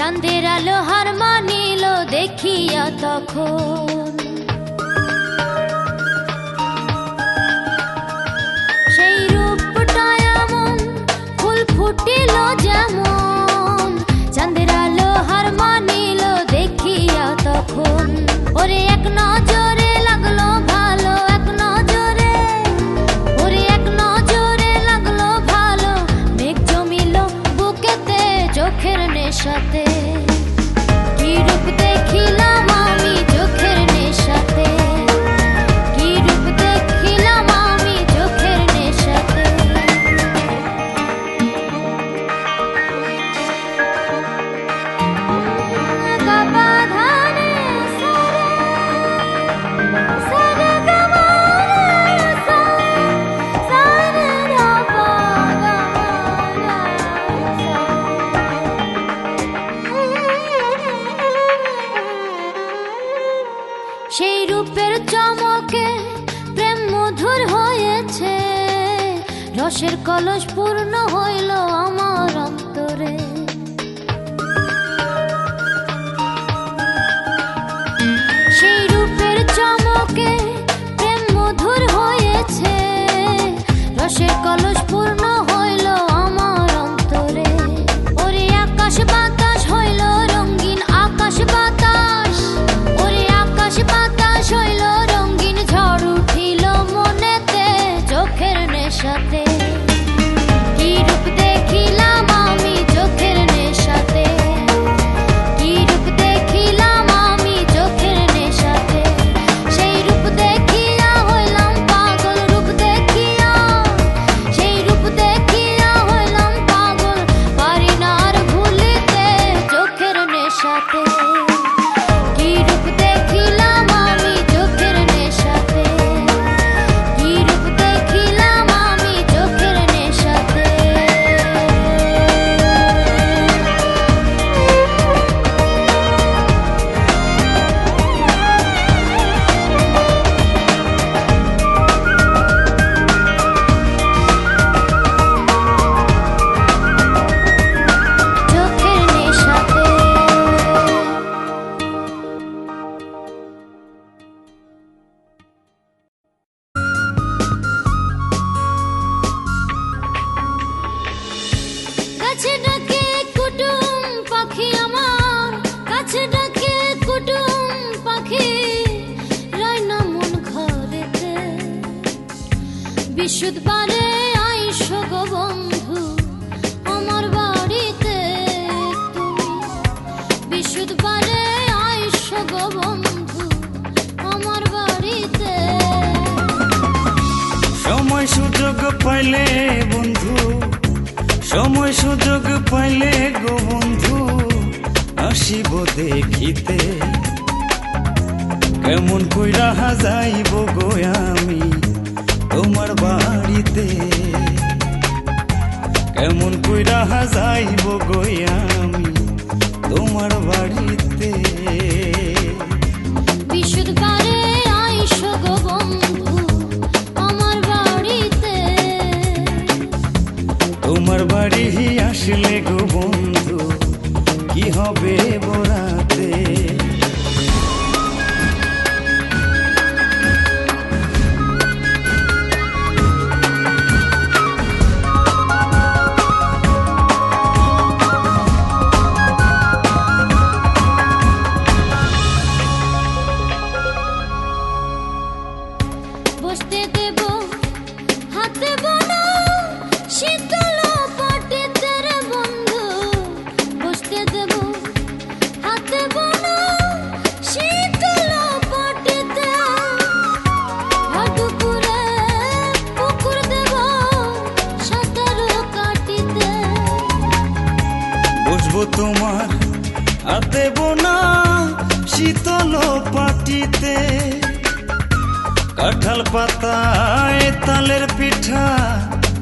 চাঁদের আলো হার মানিল দেখিয়া তখন সেই রূপটা এমন ফুল ফুটিল যেমন চাঁদের আলো হার মানিল দেখিয়া তখন ওরে এক নজরে লাগলো ভালো এক নজরে ওরে এক নজরে লাগলো ভালো মেঘ জমিল বুকেতে চোখের নেশাতে কি রূপ দেখিলাম আমি চোখের নেশাতে কি রূপ দেখিলাম আমি চোখের নেশাতে গাবা ধানে সারে সারে গাবা সারে সারে গাবা সেই রূপের চমকে প্রেম মধুর হয়েছে রসের কলস পূর্ণ হইল আমার অন্তরে সেই রূপের চমকে প্রেম মধুর হয়েছে রসের কলস পূর্ণ হইল আমার অন্তরে ওরে আকাশ বাতাস হইল রঙিন আকাশ বাতাস ওরে আকাশ বাতাস হইল রঙিন ঝড় উঠিল মনেতে চোখের নেশাতে কি রূপ দেখিলাম আমি চোখের নেশাতে কি রূপ দেখিলাম আমি চোখের নেশাতে সেই রূপ দেখিয়া হইলাম পাগল রূপ দেখিয়া সেই রূপ দেখিয়া হইলাম পাগল পারি না আর ভুলিতে চোখের নেশাতে কি রূপ দেখিলাম আমি চোখের নেশাতে কি রূপ দেখিলাম আমি চোখের নেশাতে চোখের নেশাতে কাছে ডাকে কুটুম পাখি আমার কাছে ডাকে কুটুম পাখি রাইনা মন ঘরেতে বিশুদ্ধবারে আইসো গো বন্ধু আমার বাড়িতে তুমি বিশুদ্ধবারে আইসো গো বন্ধু আমার বাড়িতে সময় সুযোগ পাইলে বন্ধু সময় সুযোগ পাইলে গো বন্ধু আসিব দেখিতে কেমন কইরা যাইব গো আমি তোমার বাড়িতে কেমন কইরা যাইব গো আমি তোমার বাড়িতে বিশুদ্ধবারে আইসো গো বন্ধু আমার বাড়িতে তোমার বাড়ি আসলে গো বন্ধু কি হবে বরাতে বসতে দেব হাতে বোনা শীতল পাটিতে রে বন্ধু বসতে দেব হাতে বোনা শীতল পাটিতে দুপুরে পুকুর দেব সাঁতার কাটিতে বসবো তোমার হাতে বোনা শীতল পাটিতে কাঁঠাল পাতায় তালের পিঠা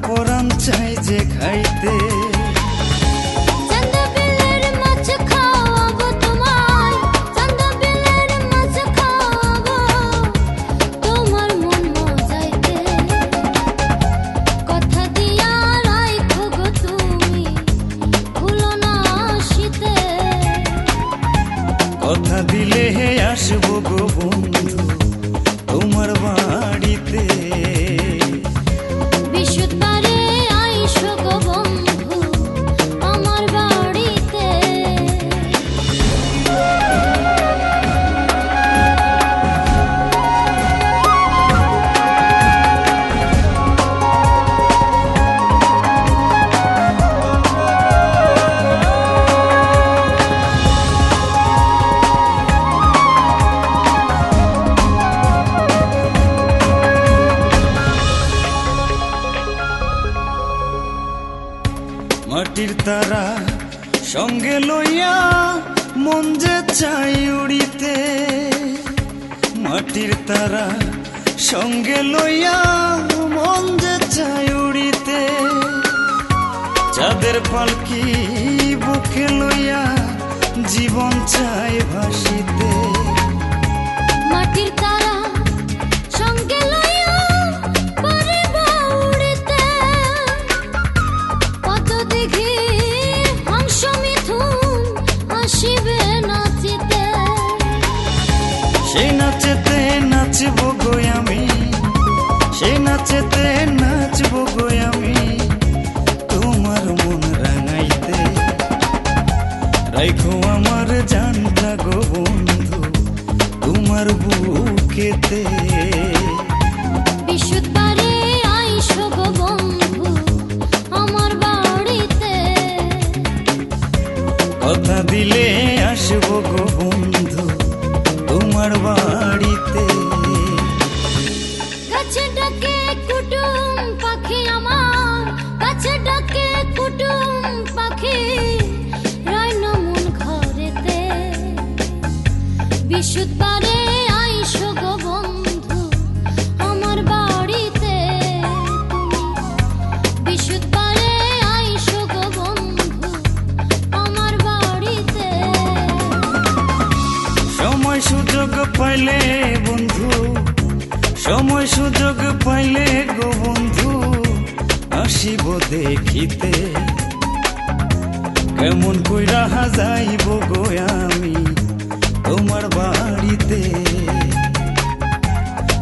পরাণ চাই যে খাইতে চান্দা বিলের মাছ খাওয়াবো তোমায় চান্দা বিলের মাছ খাওয়াবো তোমার মন মজাইতে কথা দিয়া রাইখো গো তুমি ভুলো না শীতে আসবো গো বন্ধু তোমার বাড়িতে। বৃহস্পতিবারে আইসো গো বন্ধু আমার বাড়িতে। মাটির তারা সঙ্গে লইয়া মন যে চাই উড়িতে। মাটির তারা সঙ্গে লইয়া মন যে চাই উড়িতে। চাঁদের পালকি বুকে লইয়া জীবন চাই ভাসিতে। মাটির তারা সঙ্গে লইয়া পারিব উড়িতে। কত দেখি হংস মিথুন আসিবে নাচিতে। সেই নাচেতে নাচবো গো আমি, সেই নাচেতে নাচবো গো আমি তোমার মন রাঙাইতে। রাইখো আমার জানটা গো বন্ধু তোমার বুকেতে। বৃহস্পতিবারে আইসো গো বন্ধু আমার বাড়িতে। কথা দিলে আসবো গো বন্ধু তোমার বাড়িতে। কাছে ডাকে কুটুম পাখি আমার, কাছে ডাকে কুটুম পাখি রয় না মন ঘরেতে। বৃহস্পতিবারে আইসো গো বন্ধু আমার বাড়িতে। তুমি বৃহস্পতিবারে আইসো গো বন্ধু আমার বাড়িতে। সময় সুযোগ পাইলে বন্ধু, সময় সুযোগ পাইলে গো বন্ধু আসিব দেখিতে। কেমন কইরা যাইব গো আমি তোমার বাড়িতে।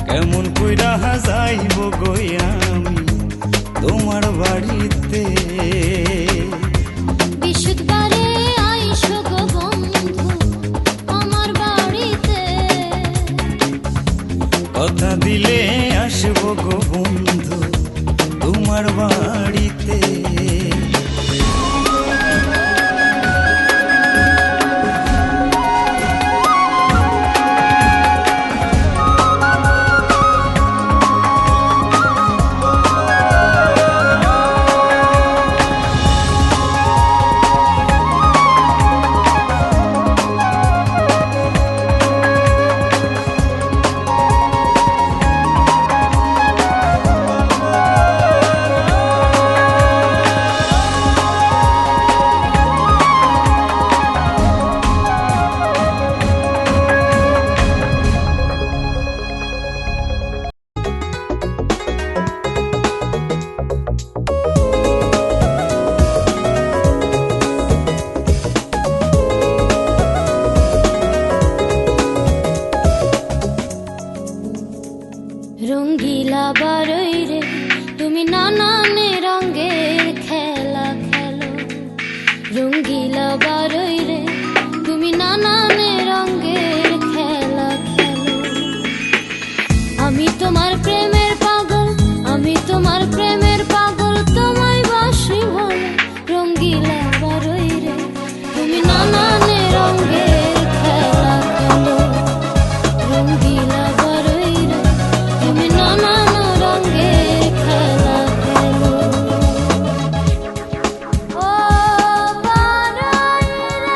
কেমন কইরা যাইব গো আমি তোমার বাড়িতে। বৃহস্পতিবারে আইসো গো বন্ধু আমার বাড়িতে। কথা দিলে আসবো গো বন্ধু তোমার বাড়িতে। রঙ্গিলা বারই রে তুমি নানান রঙের খেলা খেলো। রঙ্গিলা বারই রে তুমি নানান রঙের খেলা খেলো। আমি তোমার প্রেমের পাগল, আমি তোমার প্রেমের পাগল তোমায় বাসি বলে। রঙ্গিলা বারই রে তুমি নানান রঙের খেলা খেলো। রঙ্গিলা বারই রে তুমি নানান রঙের খেলা খেলো। ও বারই রে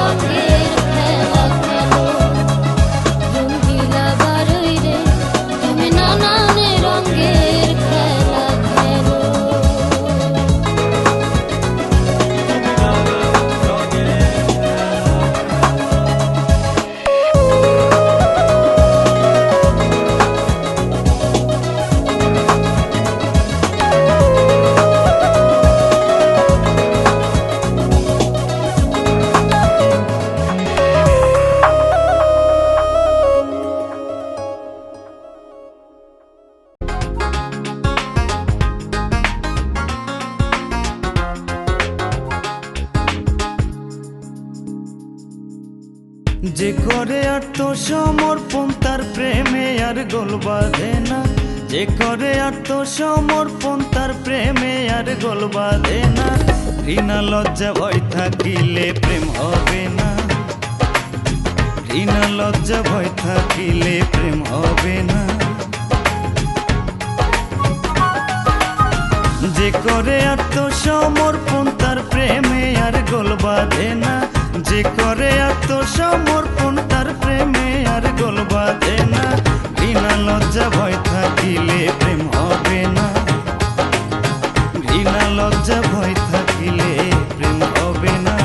রঙের খেলা খেলো রঙ্গিলা বারুই রে তুমি নানান রঙের খেলা খেলো। যে করে আত্মসমর্পণ তার প্রেমে আর গোল বাঁধে না, যে করে আত্মসমর্পণ তার প্রেমে আর গোল বাঁধে না। ঘৃণা লজ্জা ভয় থাকিলে প্রেম হবে না, ঘৃণা লজ্জা ভয় থাকিলে প্রেম হবে না। যে করে আত্মসমর্পণ তার প্রেমে আর গোল বাঁধে না, যে করে আত্মসমর্পণ তার প্রেমে আর গোল বাঁধে না। ঘৃণা লজ্জা ভয় থাকিলে প্রেম হবে না, ঘৃণা লজ্জা ভয় থাকিলে প্রেম হবে না।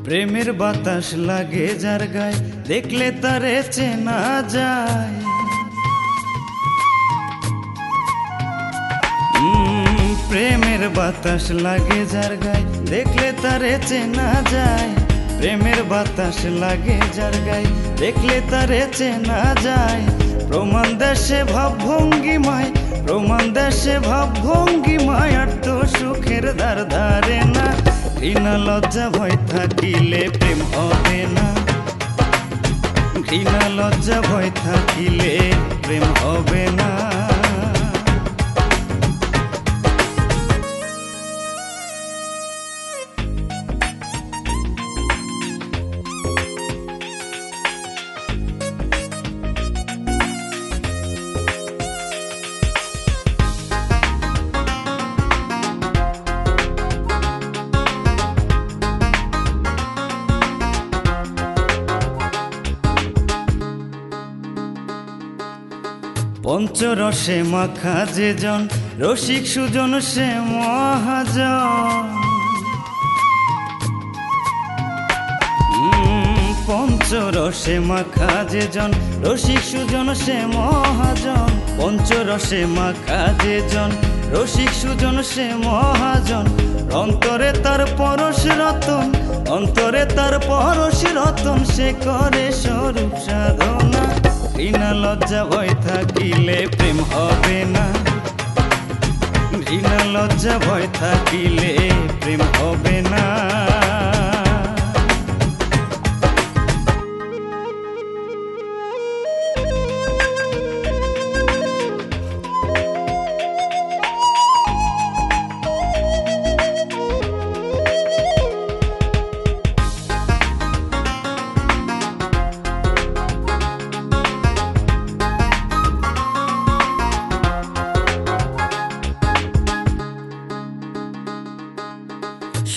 প্রেমের বাতাস লাগে যার গায়ে দেখলে তারে চেনা যায়। প্রেমের বাতাস লাগে যার গায়ে দেখলে তারে চেনা যায়। প্রেমের বাতাস লাগে যার গায়ে দেখলে তারে চেনা যায়। প্রমাণ দেশে ভাবভঙ্গিমায়, প্রমাণ দেশে ভাবভঙ্গিমায় আর তো সুখের ধার ধারে না। ঘৃণা লজ্জা ভয় থাকিলে প্রেম হবে না, ঘৃণা লজ্জা ভয় থাকিলে প্রেম হবে না। পঞ্চরসে মাখা যে জন রসিক সুজন সে মহাজন। পঞ্চরসে মাখা যে জন রসিক সুজন সে মহাজন। পঞ্চরসে মাখা যে জন রসিক সুজন সে মহাজন। অন্তরে তার পরশ রতন, অন্তরে তার পরশ রতন, সে করে স্বরূপ সাধনা। ঘৃণা লজ্জা ভয় থাকিলে প্রেম হবে না, ঘৃণা লজ্জা ভয় থাকিলে প্রেম হবে না।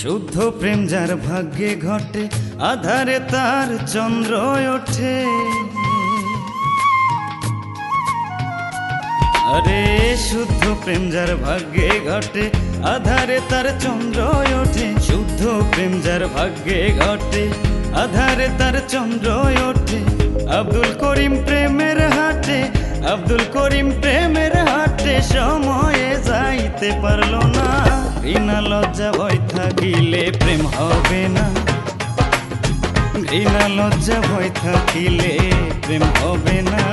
শুদ্ধ প্রেম যার ভাগ্যে ঘটে আধারে তার চন্দ্র ওঠে। আরে শুদ্ধ প্রেম যার ভাগ্যে ঘটে আধারে তার চন্দ্র ওঠে। শুদ্ধ প্রেম যার ভাগ্যে ঘটে আধারে তার চন্দ্র ওঠে। আব্দুল করিম প্রেমের হাটে, আব্দুল করিম প্রেমের হাটে সময়ে যাইতে পারলো না। ঘৃণা লজ্জা ভয় থাকিলে প্রেম হবে না, ঘৃণা লজ্জা ভয় থাকিলে প্রেম হবে না।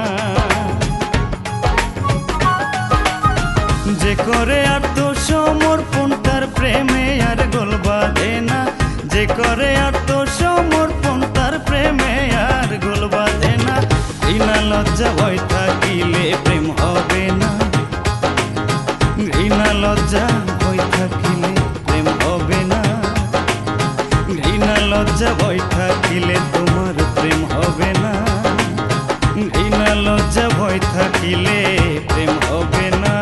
যে করে আত্মসমর্পণ তার প্রেমে আর গোল বাঁধে না, যে করে আত্মসমর্পণ তার প্রেমে লজ্জা ভয় থাকিলে প্রেম হবে না, ঘৃণা লজ্জা ভয় থাকিলে প্রেম হবে না, ঘৃণা লজ্জা ভয় থাকিলে তোমার প্রেম হবে না, ঘৃণা লজ্জা ভয় থাকিলে প্রেম হবে না।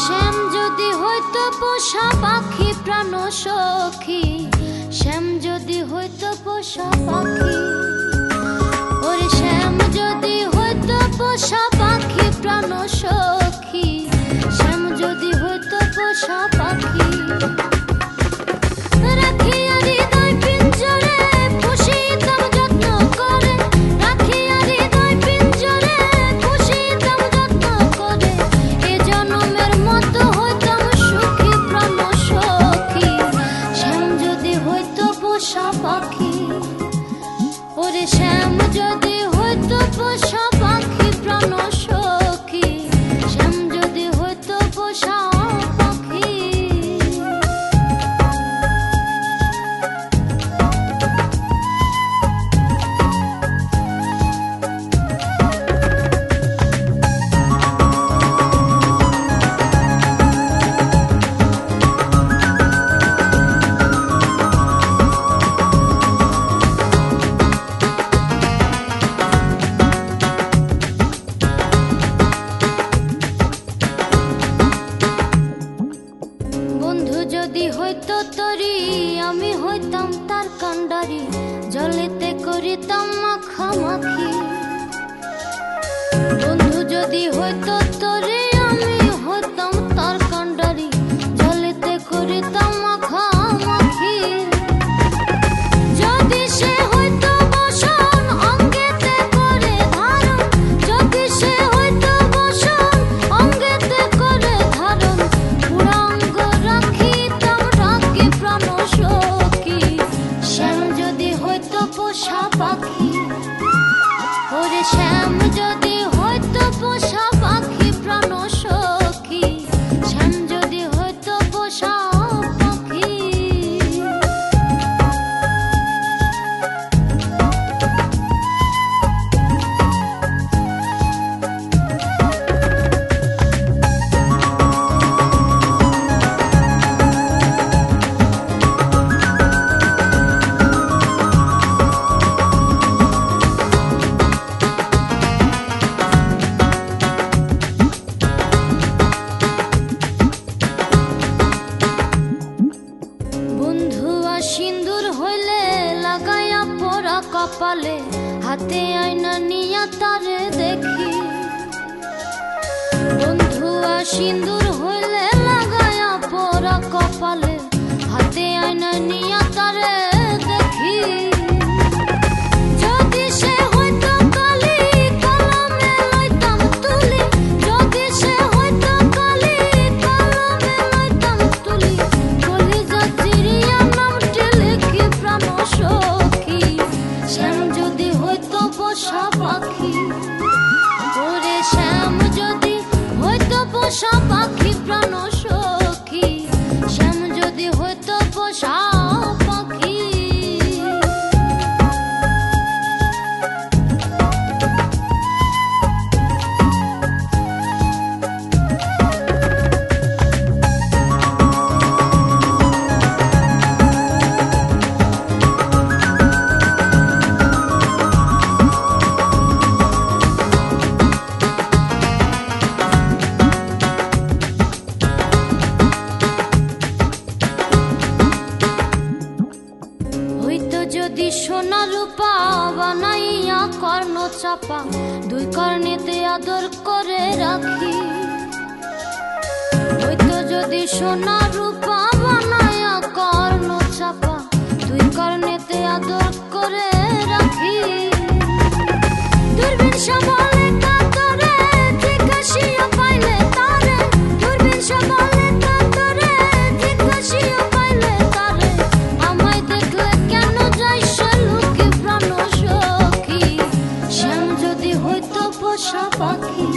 শ্যাম যদি হইতো পোষা পাখি প্রাণ সখী, শ্যাম যদি হইতো পোষা পাখি, ওরে শ্যাম যদি হইতো পোষা পাখি প্রাণ সখী, শ্যাম যদি হইতো পোষা পাখি। রাখিয়া হৃদয় পিঞ্জরে পুষিতাম যত্ন করে, রাখিয়া হৃদয় পিঞ্জরে পুষিতাম যত্ন করে, এ জনমের মতো হইতাম সুখী প্রাণ সখী, শ্যাম যদি হইতো পোষা পাখি, ওরে শ্যাম যদি হইতো পোষা পাখি প্রাণ সখী, শ্যাম যদি হইতো পোষা পাখি। বন্ধু যদি হইতো তরি আমি হইতাম তার কান্ডারি, জলেতে করিতাম মাখামাখি। বন্ধু যদি হইতো তরি আমি হইতাম তার কান্ডারি, জলেতে করিতাম মাখামাখি। যদি সে হইতো বসন অঙ্গেতে করে ধারণ, যদি সে হইতো বসন অঙ্গেতে করে ধারণ, পুরাঙ্গ রাখিতাম রাখি প্রাণ সখী, শ্যাম যদি হইতো পোষা পাখি, ওরে শ্যাম যদি হইতো পোষা পাখি প্রাণ সখী, শ্যাম যদি হইতো পোষা পাখি। বন্ধু আর সিন্দুর হইলে লাগাইয়া পরা কপালে, হাতে আয়না নিয়া তারে দেখি। বন্ধু আর সিন্দুর হইলে লাগাইয়া পরা কপালে, হাতে আয়না নিয়া তারে দেখি। যদি সে হইতো কালি কলমে লইতাম তুলি, যদি সে হইতো কালি কলমে লইতাম তুলি, কলিজা চিরিয়া নামটি লিখি প্রাণ সখী, শ্যাম যদি হইতো পোষা পাখি, ওরে শ্যাম যদি হইতো পোষা পাখি প্রাণ সখী, শ্যাম যদি হইতো পোষা পাখি। হইতো যদি সোনা রূপা বানাইয়া কর্ণ চাপা, দুই কর্ণেতে আদর করে রাখি। হইতো যদি সোনা রূপা বানাইয়া কর্ণ চাপা, দুই কর্ণেতে আদর করে রাখি। দূরবীন সামলে কাতরে জিজ্ঞাসিয়া পাইলে তারে, দূরবীন সামলে কাতরে জিজ্ঞাসিয়া পাইলে তারে, আমায় দেখলে কেন যাই সে লুকি প্রাণ সখী, শ্যাম যদি হইতো পোষা পাখি,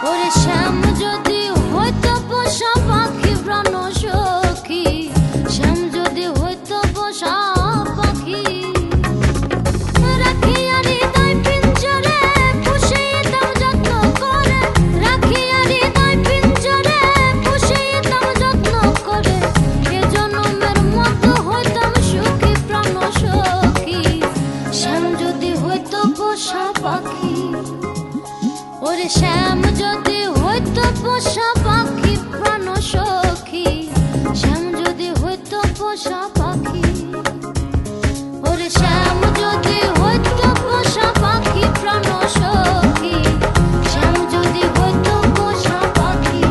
ওরে শ্যাম যদি হইতো ওরে শ্যাম যদি হইতো পোষা পাখি প্রাণ সখী, শ্যাম যদি হইতো পোষা পাখি, ওরে শ্যাম যদি হইতো পোষা পাখি প্রাণ সখী, শ্যাম যদি হইতো পোষা পাখি,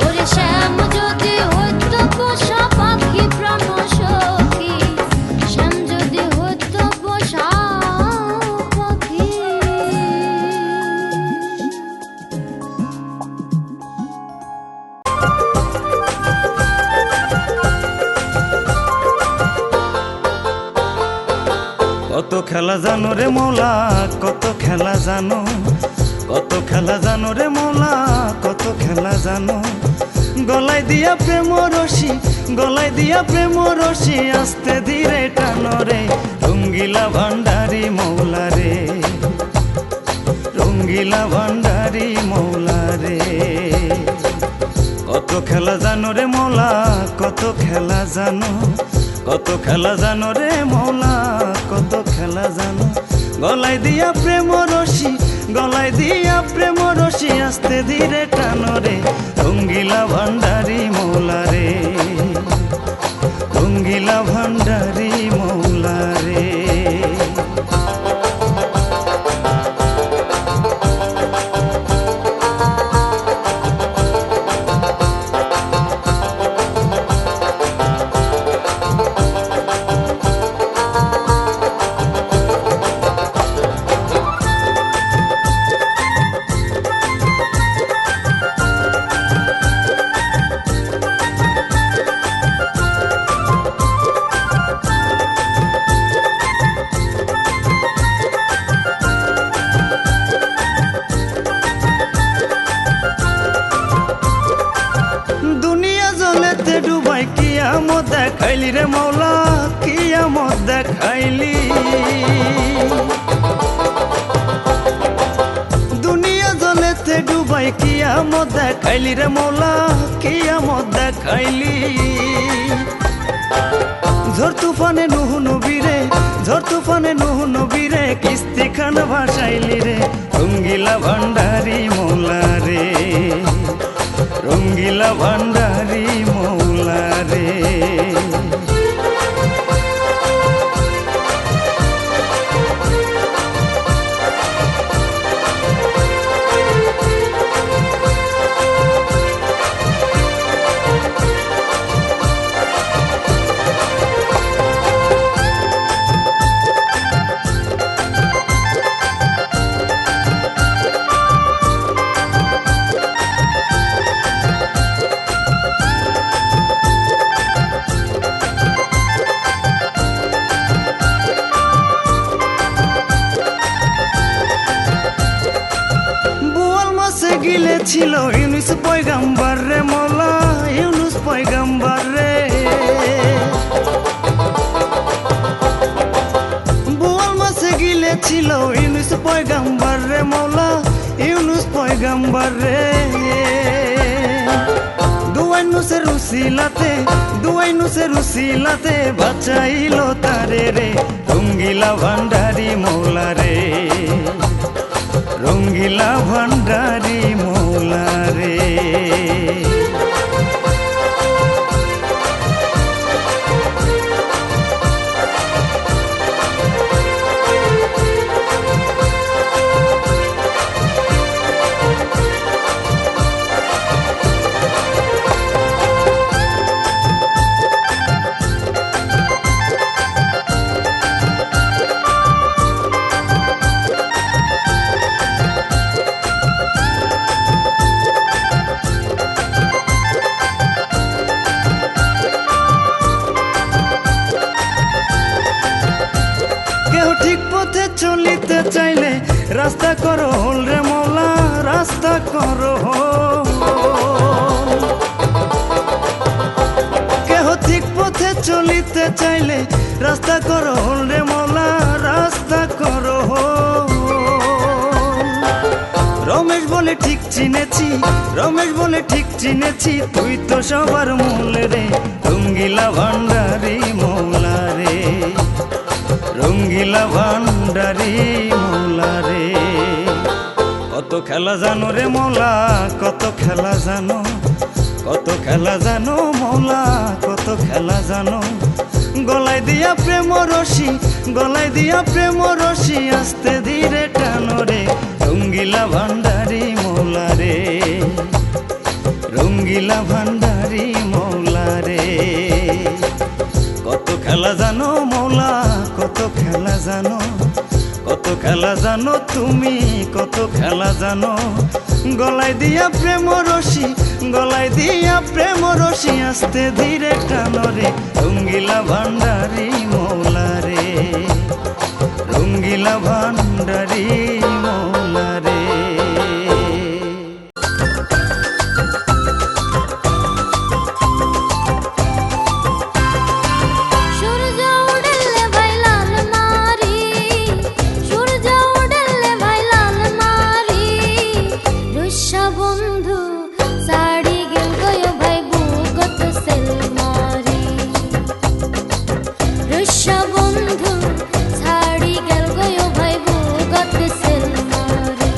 ওরে শ্যাম যদি হইতো পোষা পাখি প্রাণ সখী, শ্যাম যদি হইতো পোষা পাখি। কত খেলা জানো রে মৌলা, কত খেলা জানো, কত খেলা জানো রে মৌলা, কত খেলা জানো। গলায় দিয়া প্রেম রশি, গলায় দিয়া প্রেম রশি, আস্তে ধীরে টানো রে রঙ্গিলা ভান্ডারি মৌলা রে, রঙ্গিলা ভান্ডারি মৌলা রে। কত খেলা জানো রে মৌলা, কত খেলা জানো, কত খেলা জানো রে মৌলা, কত খেলা জানো। গলায় দিয়া প্রেম রশি, গলায় দিয়া প্রেম রশি, আস্তে ধীরে টানো রে রঙ্গিলা ভান্ডারি মৌলা রে, রঙ্গিলা ভান্ডারি মৌলা রে। ডুবাই কিয়ামত দেখাইলি রে মৌলা, কিয়ামত দেখাইলি। দুনিয়া জলেতে ডুবাই কিয়ামত দেখাইলি রে মৌলা, কিয়ামত দেখাইলি। ঝড় তুফানে নুহ নবীরে, ঝড় তুফানে নুহ নবীরে, কিস্তি খান ভাসাইলি রে রঙ্গিলা ভান্ডারি মৌলা রে, রঙ্গিলা ভান্ডারি মৌলা রে। গিলে ছিল ইউনুস পয়গাম্বার রে মৌলা, ইউনুস পয়গাম্বার রে। বোয়াল মাছে গিলে ছিল ইউনুস পয়গাম্বার রে মৌলা, ইউনুস পয়গাম্বার রে। দুয়াইনুসের রুসিলাতে, দুয়াইনুসের রুসিলাতে বাঁচাইলো তারে রে রঙ্গিলা ভান্ডারি মৌলা রে, রঙ্গিলা ভান্ডারি মৌলা রে। চলিতে চাইলে রাস্তা করো হল রে মৌলা, রাস্তা করো কেহ ঠিক পথে চলিতে চাইলে রাস্তা করো হল রে মৌলা, রাস্তা করো। রমেশ বলে ঠিক চিনেছি, রমেশ বলে ঠিক চিনেছি, তুই তো সবার মূল রে রঙ্গিলা ভান্ডারি মৌলা রে, রঙ্গিলা ভান্ডারি মৌলা রে। কত খেলা জানো রে মৌলা, কত খেলা জানো, কত খেলা জানো মৌলা, কত খেলা জানো। গলায় দিয়া প্রেম রশি, গলায় দিয়া প্রেম রশি, আস্তে ধীরে টানো রে রঙ্গিলা ভান্ডারি মৌলা রে, রঙ্গিলা ভান্ডারি মৌলা রে। কত খেলা জানো মৌলা, কত খেলা জানো, কত খেলা জানো তুমি, কত খেলা জানো। গলায় দিয়া প্রেম রশি, গলায় দিয়া প্রেম রশি, আস্তে ধীরে টানো রে রঙ্গিলা ভান্ডারি মৌলা রে, রঙ্গিলা ভান্ডারি মৌলা রে। সূর্য উড়লে ভাই লাল মারি, সূর্য উড়লে ভাই লাল মারি, রুষা বন্ধু সাড়ি গেল গো ভাই বুগত সেল মারি, রুষা বন্ধু সাড়ি গেল গো ভাই বুগত সেল মারি।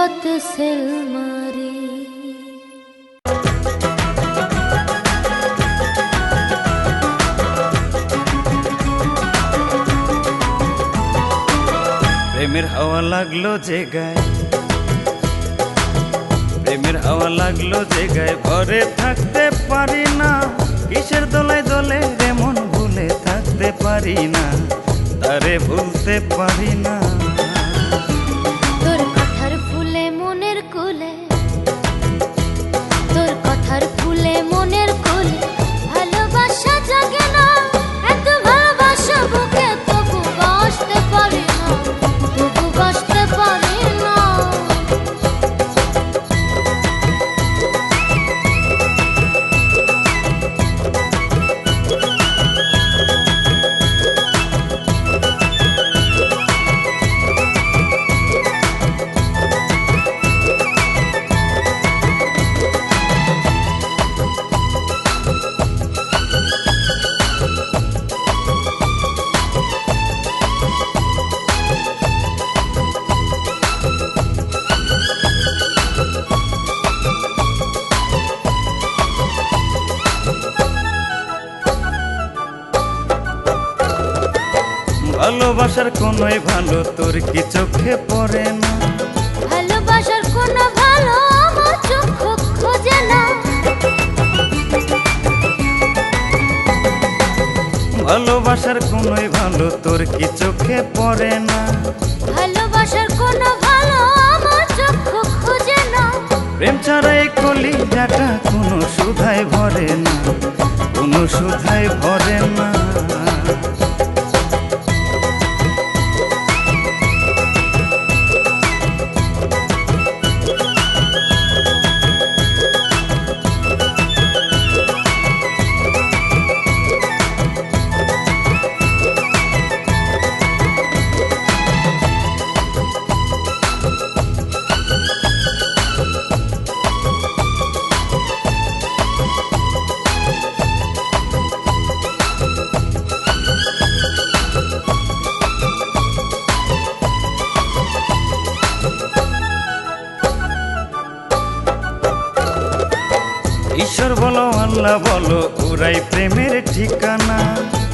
হাতে সেল মারি। প্রেমের হাওয়া লাগলো যে গায়ে, প্রেমের হাওয়া লাগলো যে গায়ে, ভরে থাকতে পারি না। কিসের দোলায় দোলে রে মন, ভুলে থাকতে পারি না, তারে ভুলতে পারি না। তোর কথার ফুলে মনের কুলে, তোর কথার ফুলে মনের কুলে, ভালোবাসা জাগে না। এত ভালোবাসা বুকে তবু বাসতে পারি না, তবু বাসতে পারি না। ভালোবাসার কোনোই ভালো তোর কি চোখে পড়ে না? ভালোবাসার কোনো ভালো আমার চোখ খোঁজে না। ভালোবাসার কোনোই ভালো তোর কি চোখে পড়ে না? ভালোবাসার কোনো ভালো আমার চোখ খোঁজে না। প্রেম ছাড়া এই কলিজাটা কোনো সুধায় ভরে না, কোনো সুধায় ভরে না। ঈশ্বর বলো আল্লাহ বলো ওরাই প্রেমের ঠিকানা।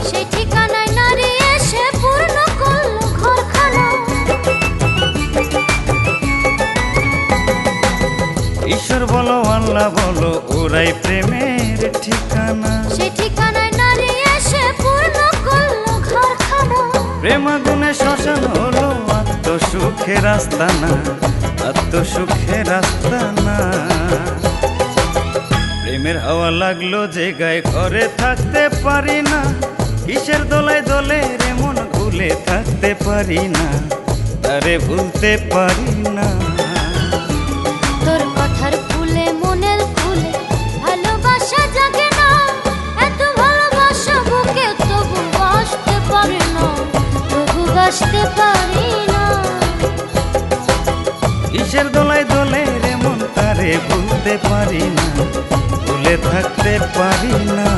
সেই ঠিকানায় নারী এসে পূর্ণ করলো ঘরখানা। ঈশ্বর বলো আল্লাহ বলো ওরাই প্রেমের ঠিকানা। সেই ঠিকানায় নারী এসে পূর্ণ করলো ঘরখানা। প্রেম আগুনে শ্মশান হলো আত্মসুখের আস্তানা, আত্মসুখের আস্তানা। প্রেমের হাওয়া লাগলো যে গায়ে, ঘরে থাকতে পারি না। কিসের দোলায় দোলে রে মন, ভুলে থাকতে পারি না, তারে ভুলতে পারি না। তোর কথার ফুলে মনের ফুলে, ভালোবাসা জাগে না। এত ভালোবাসা বুকে তবু বাসতে পারি না, তবু বাসতে পারি না। কিসের দোলায় দোলে রে মন, তারে ভুলতে পারি না, ভুলে থাকতে পারি না।